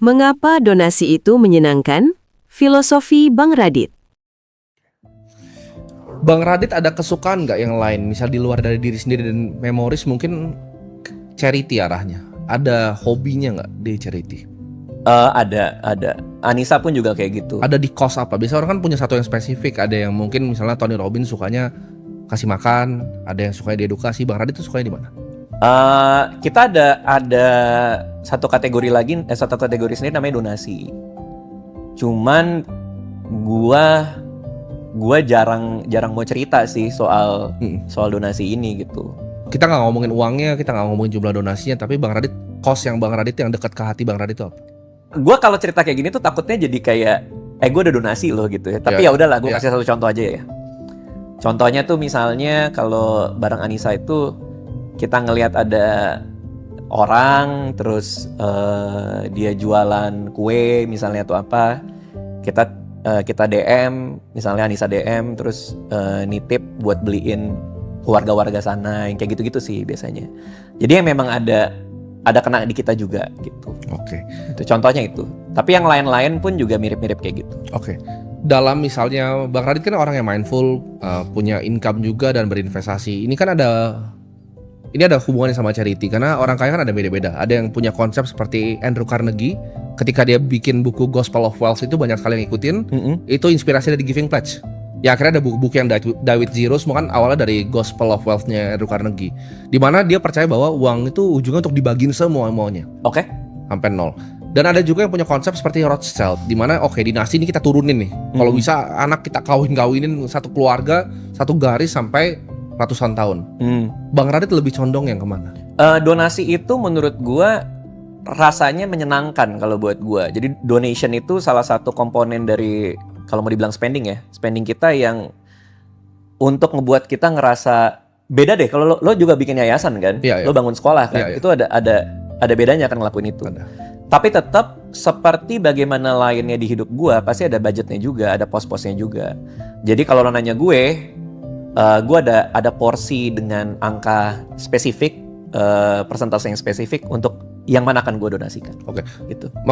Mengapa donasi itu menyenangkan? Filosofi Bang Radit. Bang Radit ada kesukaan nggak yang lain? Misal di luar dari diri sendiri dan memoris mungkin charity arahnya. Ada hobinya nggak di charity? Ada. Anissa pun juga kayak gitu. Ada di cause apa? Biasanya orang kan punya satu yang spesifik. Ada yang mungkin misalnya Tony Robbins sukanya kasih makan, ada yang sukanya diedukasi. Bang Radit tuh sukanya di mana? Kita ada satu kategori lagi, satu kategori sendiri namanya donasi. Cuman gua jarang mau cerita sih soal donasi ini gitu. Kita nggak ngomongin uangnya, kita nggak ngomongin jumlah donasinya, tapi Bang Radit, cause yang Bang Radit yang dekat ke hati Bang Radit itu apa? Gua kalau cerita kayak gini tuh takutnya jadi kayak gue udah donasi loh gitu ya. Tapi ya udahlah, gue kasih satu contoh aja ya. Contohnya tuh misalnya kalau bareng Anissa itu kita ngelihat ada orang terus dia jualan kue misalnya atau apa, kita DM, misalnya Anissa DM terus nitip buat beliin warga-warga sana, yang kayak gitu-gitu sih biasanya. Jadi yang memang ada kena di kita juga gitu. Oke. Itu contohnya itu. Tapi yang lain-lain pun juga mirip-mirip kayak gitu. Oke. Dalam misalnya Bang Radit kan orang yang mindful, punya income juga dan berinvestasi. Ini kan ada hubungannya sama charity karena orang kaya kan ada beda-beda. Ada yang punya konsep seperti Andrew Carnegie, ketika dia bikin buku Gospel of Wealth itu banyak sekali yang ngikutin. Itu inspirasi dari Giving Pledge. Ya akhirnya ada buku-buku yang Die with Zero semua kan awalnya dari Gospel of Wealth-nya Andrew Carnegie. Di mana dia percaya bahwa uang itu ujungnya untuk dibagiin semua-muanya. Oke. Sampai nol. Dan ada juga yang punya konsep seperti Rothschild, di mana dinasti ini kita turunin nih. Kalau bisa anak kita kawinin satu keluarga, satu garis sampai ratusan tahun. Bang Radit lebih condong yang kemana? Donasi itu menurut gua rasanya menyenangkan kalau buat gua. Jadi donation itu salah satu komponen dari, kalau mau dibilang spending kita yang untuk ngebuat kita ngerasa beda deh. Kalau lo juga bikin yayasan kan, lo bangun sekolah kan, itu ada bedanya kan ngelakuin itu. Tapi tetap seperti bagaimana lainnya di hidup gue, pasti ada budgetnya juga, ada pos-posnya juga. Jadi kalau lo nanya gue ada porsi dengan angka spesifik, persentase yang spesifik untuk yang mana akan gue donasikan. Oke. Gitu.